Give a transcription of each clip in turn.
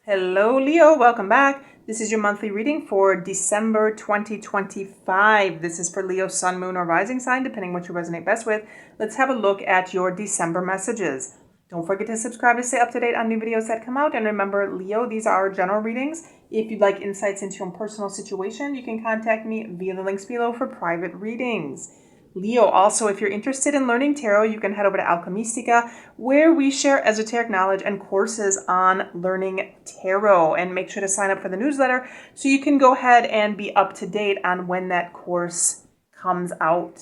Hello, Leo. Welcome back. This is your monthly reading for December 2025. This is for Leo, Sun, Moon, or Rising sign, depending what you resonate best with. Let's have a look at your December messages. Don't forget to subscribe to stay up to date on new videos that come out. And remember, Leo, these are general readings. If you'd like insights into your personal situation, you can contact me via the links below for private readings. Leo, also, if you're interested in learning tarot, you can head over to Alkemystica, where we share esoteric knowledge and courses on learning tarot. And make sure to sign up for the newsletter so you can go ahead and be up to date on when that course comes out.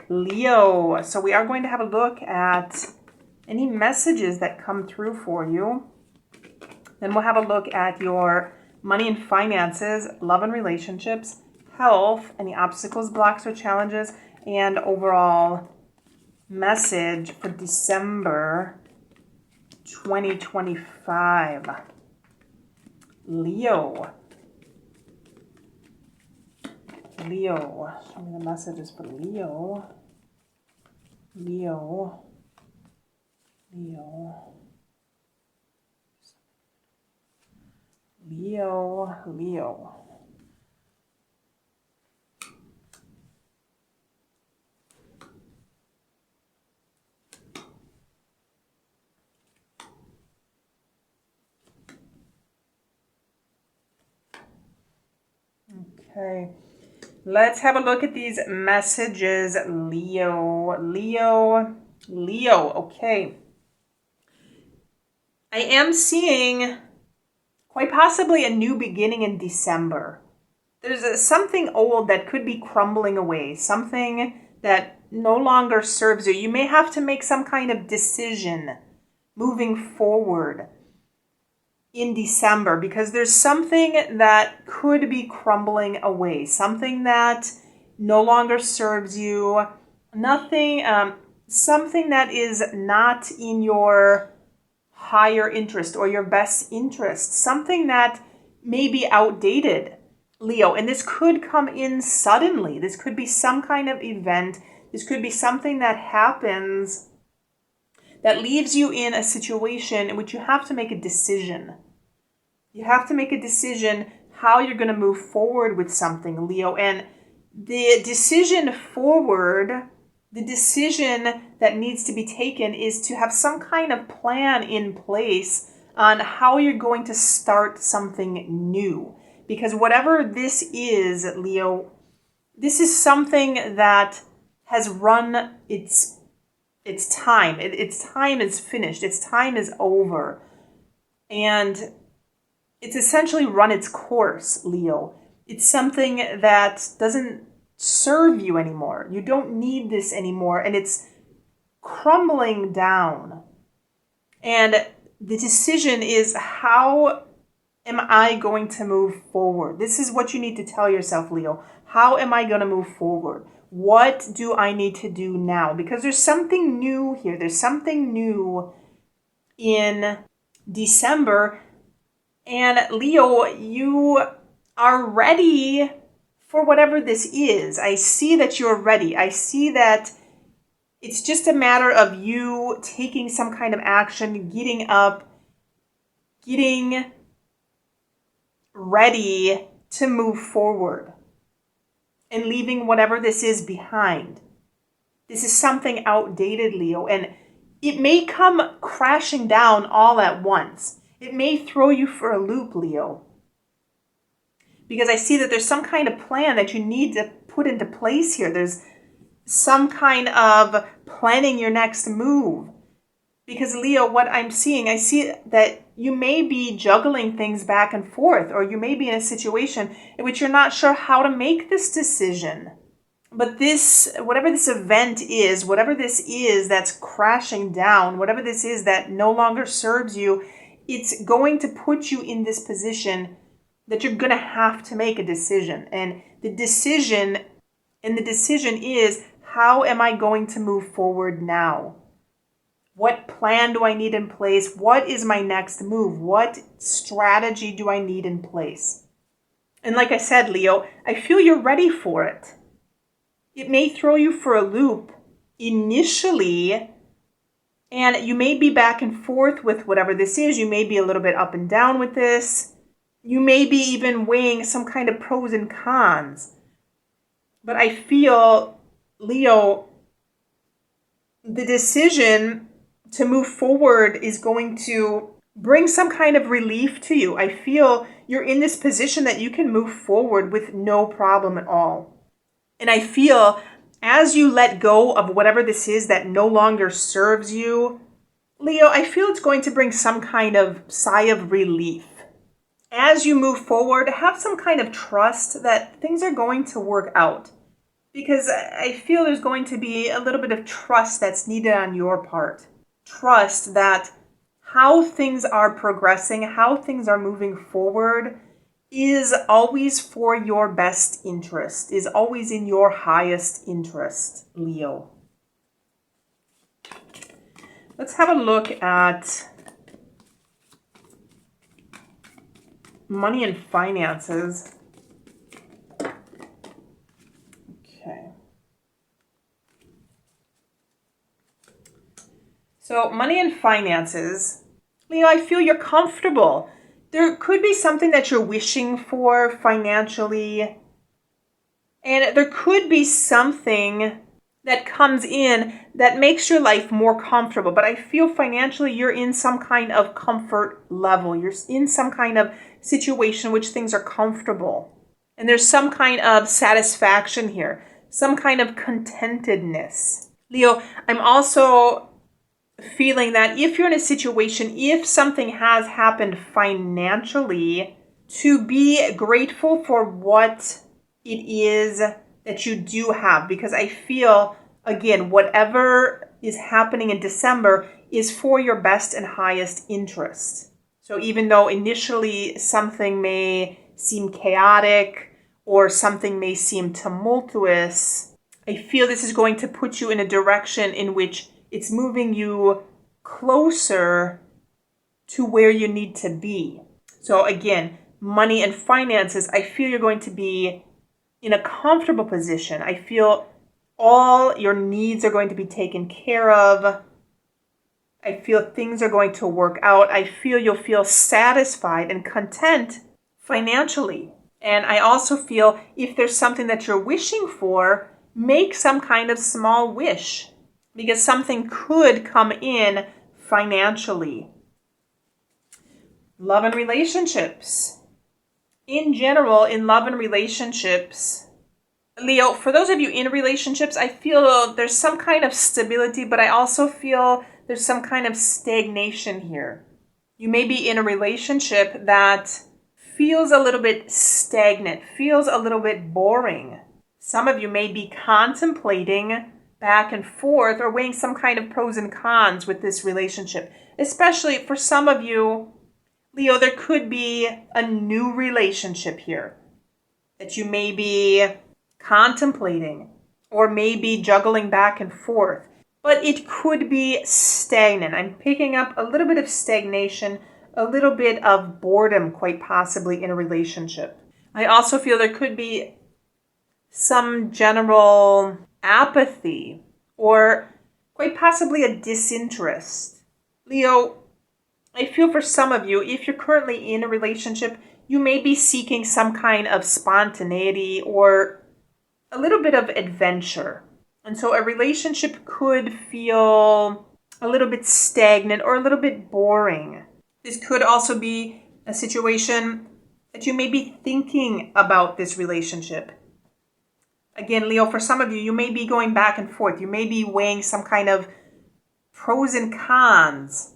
Leo, so we are going to have a look at any messages that come through for you. Then we'll have a look at your money and finances, love and relationships, health, any obstacles, blocks, or challenges, and overall message for December 2025. Leo, show me the messages for Leo. Leo. Okay, let's have a look at these messages, Leo. Okay. I am seeing quite possibly a new beginning in December. There's something old that could be crumbling away, something that no longer serves you. You may have to make some kind of decision moving forward in December, because there's something that could be crumbling away, something that no longer serves you, something that is not in your higher interest or your best interest, something that may be outdated, Leo. And this could come in suddenly. This could be some kind of event. This could be something that happens that leaves you in a situation in which you have to make a decision. You have to make a decision how you're going to move forward with something, Leo. And the decision forward, the decision that needs to be taken is to have some kind of plan in place on how you're going to start something new. Because whatever this is, Leo, this is something that has run its time. Its time is finished. Its time is over. And it's essentially run its course, Leo. It's something that doesn't serve you anymore. You don't need this anymore, and it's crumbling down. And the decision is, how am I going to move forward? This is what you need to tell yourself, Leo. How am I going to move forward? What do I need to do now? Because there's something new here. There's something new in December. And Leo, you are ready for whatever this is. I see that you're ready. I see that it's just a matter of you taking some kind of action, getting up, getting ready to move forward, and leaving whatever this is behind. This is something outdated, Leo, and it may come crashing down all at once. It may throw you for a loop, Leo, because I see that there's some kind of plan that you need to put into place here. There's some kind of planning your next move. Because, Leo, what I'm seeing, I see that you may be juggling things back and forth, or you may be in a situation in which you're not sure how to make this decision. But whatever this event is, whatever this is that's crashing down, whatever this is that no longer serves you, it's going to put you in this position that you're going to have to make a decision. And the decision is, how am I going to move forward now? What plan do I need in place? What is my next move? What strategy do I need in place? And like I said, Leo, I feel you're ready for it. It may throw you for a loop initially, And you may be back and forth with whatever this is. You may be a little bit up and down with this. You may be even weighing some kind of pros and cons. But I feel, Leo, the decision to move forward is going to bring some kind of relief to you. I feel you're in this position that you can move forward with no problem at all. And I feel as you let go of whatever this is that no longer serves you, Leo, I feel it's going to bring some kind of sigh of relief. As you move forward, have some kind of trust that things are going to work out. Because I feel there's going to be a little bit of trust that's needed on your part. Trust that how things are progressing, how things are moving forward is always for your best interest, is always in your highest interest, Leo. Let's have a look at money and finances. Okay. So money and finances, Leo, I feel you're comfortable. There could be something that you're wishing for financially. And there could be something that comes in that makes your life more comfortable. But I feel financially you're in some kind of comfort level. You're in some kind of situation in which things are comfortable. And there's some kind of satisfaction here, some kind of contentedness. Leo, I'm also feeling that if you're in a situation, if something has happened financially, to be grateful for what it is that you do have. Because I feel, again, whatever is happening in December is for your best and highest interest. So even though initially something may seem chaotic or something may seem tumultuous, I feel this is going to put you in a direction in which it's moving you closer to where you need to be. So again, money and finances, I feel you're going to be in a comfortable position. I feel all your needs are going to be taken care of. I feel things are going to work out. I feel you'll feel satisfied and content financially. And I also feel if there's something that you're wishing for, make some kind of small wish, because something could come in financially. Love and relationships. In general, in love and relationships, Leo, for those of you in relationships, I feel there's some kind of stability, but I also feel there's some kind of stagnation here. You may be in a relationship that feels a little bit stagnant, feels a little bit boring. Some of you may be contemplating back and forth or weighing some kind of pros and cons with this relationship. Especially for some of you, Leo, there could be a new relationship here that you may be contemplating or maybe juggling back and forth. But it could be stagnant. I'm picking up a little bit of stagnation, a little bit of boredom, quite possibly, in a relationship. I also feel there could be some general apathy or quite possibly a disinterest. Leo, I feel for some of you, if you're currently in a relationship, you may be seeking some kind of spontaneity or a little bit of adventure. And so a relationship could feel a little bit stagnant or a little bit boring. This could also be a situation that you may be thinking about this relationship. Again, Leo, for some of you, you may be going back and forth. You may be weighing some kind of pros and cons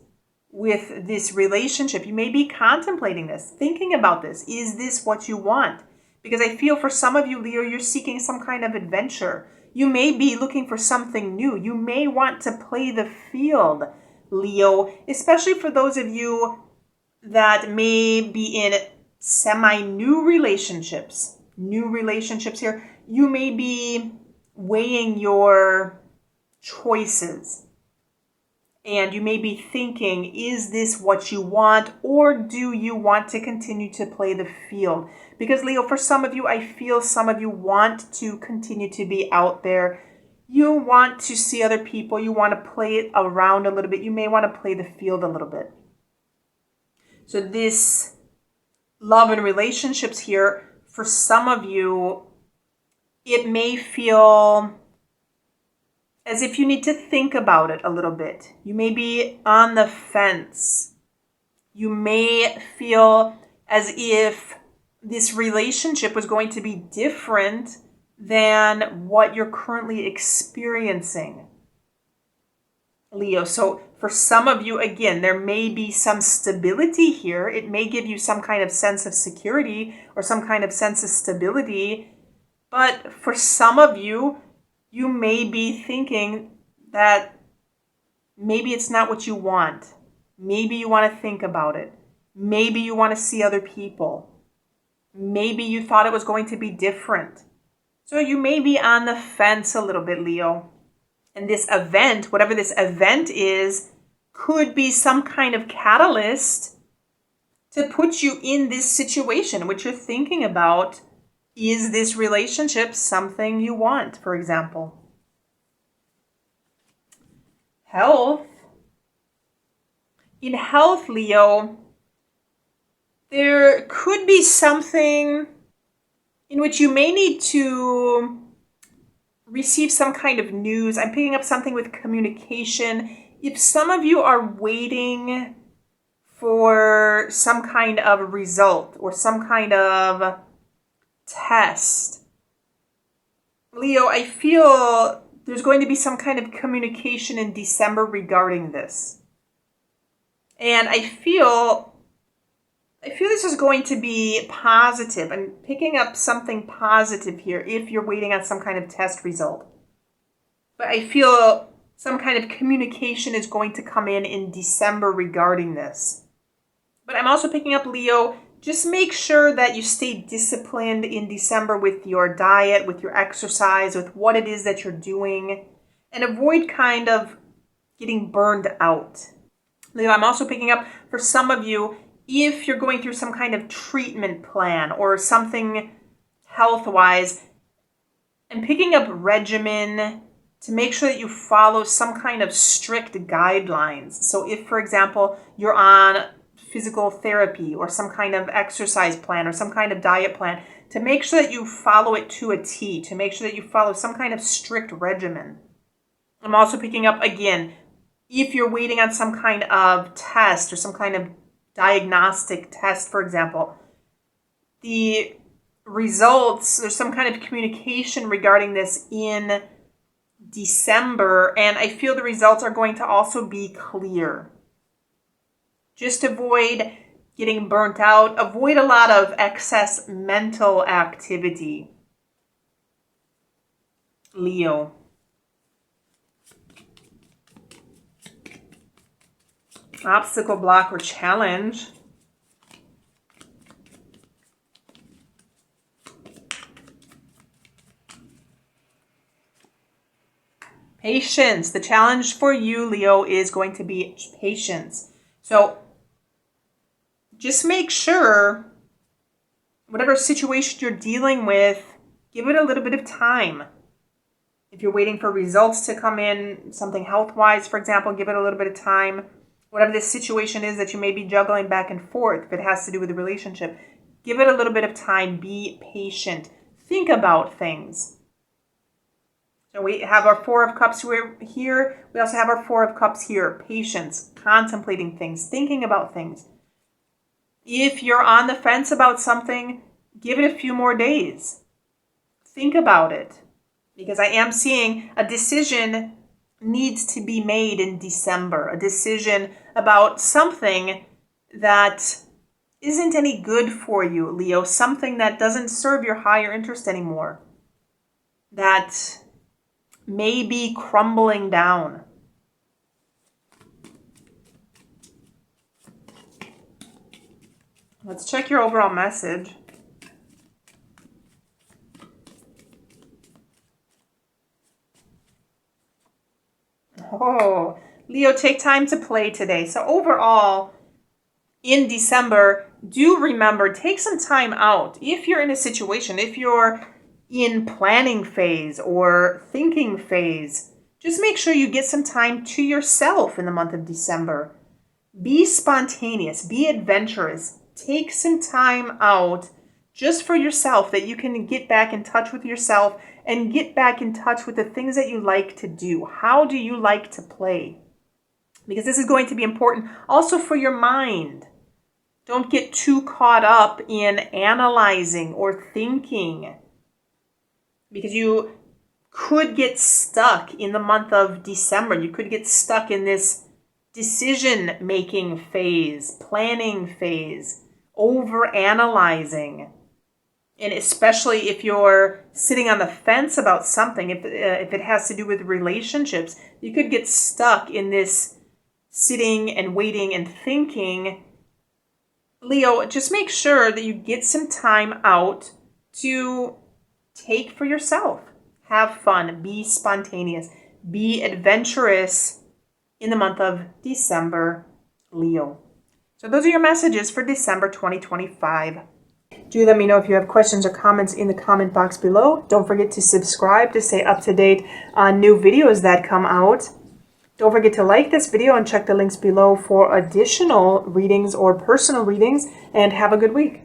with this relationship. You may be contemplating this, thinking about this. Is this what you want? Because I feel for some of you, Leo, you're seeking some kind of adventure. You may be looking for something new. You may want to play the field, Leo, especially for those of you that may be in semi-new relationships. New relationships here. You may be weighing your choices. And you may be thinking, is this what you want? Or do you want to continue to play the field? Because Leo, for some of you, I feel some of you want to continue to be out there you want to see other people. You want to play it around a little bit. You may want to play the field a little bit. So this love and relationships here, for some of you, it may feel as if you need to think about it a little bit. You may be on the fence. You may feel as if this relationship was going to be different than what you're currently experiencing, Leo. So for some of you, again, there may be some stability here. It may give you some kind of sense of security or some kind of sense of stability. But for some of you, you may be thinking that maybe it's not what you want. Maybe you want to think about it. Maybe you want to see other people. Maybe you thought it was going to be different. So you may be on the fence a little bit, Leo. And this event, whatever this event is, could be some kind of catalyst to put you in this situation, which you're thinking about. Is this relationship something you want, for example? Health. In health, Leo, there could be something in which you may need to receive some kind of news. I'm picking up something with communication. If some of you are waiting for some kind of result or some kind of test, Leo, I feel there's going to be some kind of communication in December regarding this. And I feel this is going to be positive. I'm picking up something positive here if you're waiting on some kind of test result. But I feel some kind of communication is going to come in December regarding this. But I'm also picking up, Leo, just make sure that you stay disciplined in December with your diet, with your exercise, with what it is that you're doing, and avoid kind of getting burned out. Leo, I'm also picking up for some of you, if you're going through some kind of treatment plan or something health-wise, I'm picking up regimen to make sure that you follow some kind of strict guidelines. So if, for example, you're on physical therapy or some kind of exercise plan or some kind of diet plan, to make sure that you follow it to a T, to make sure that you follow some kind of strict regimen. I'm also picking up, again, if you're waiting on some kind of test or some kind of diagnostic test, for example, the results, there's some kind of communication regarding this in December, and I feel the results are going to also be clear. Just avoid getting burnt out. Avoid a lot of excess mental activity, Leo. Obstacle, block, or challenge. Patience. The challenge for you, Leo, is going to be patience. So just make sure whatever situation you're dealing with, give it a little bit of time. If you're waiting for results to come in, something health-wise, for example, give it a little bit of time. Whatever the situation is that you may be juggling back and forth, if it has to do with the relationship, give it a little bit of time. Be patient. Think about things. So we have our Four of Cups here. We also have our Four of Cups here. Patience, contemplating things, thinking about things. If you're on the fence about something, give it a few more days. Think about it. Because I am seeing a decision needs to be made in December. A decision about something that isn't any good for you, Leo. Something that doesn't serve your higher interest anymore. That may be crumbling down. Let's check your overall message. Oh, Leo, take time to play today. So overall, in December, do remember, take some time out. If you're in a situation, if you're in planning phase or thinking phase, just make sure you get some time to yourself in the month of December. Be spontaneous, be adventurous, take some time out just for yourself, that you can get back in touch with yourself and get back in touch with the things that you like to do. How do you like to play? Because this is going to be important also for your mind. Don't get too caught up in analyzing or thinking, because you could get stuck in the month of December. You could get stuck in this decision-making phase, planning phase, over-analyzing. And especially if you're sitting on the fence about something, if it has to do with relationships, you could get stuck in this sitting and waiting and thinking. Leo, just make sure that you get some time out to take for yourself. Have fun. Be spontaneous. Be adventurous in the month of December, Leo. So those are your messages for December 2025. Do let me know if you have questions or comments in the comment box below. Don't forget to subscribe to stay up to date on new videos that come out. Don't forget to like this video and check the links below for additional readings or personal readings, and have a good week.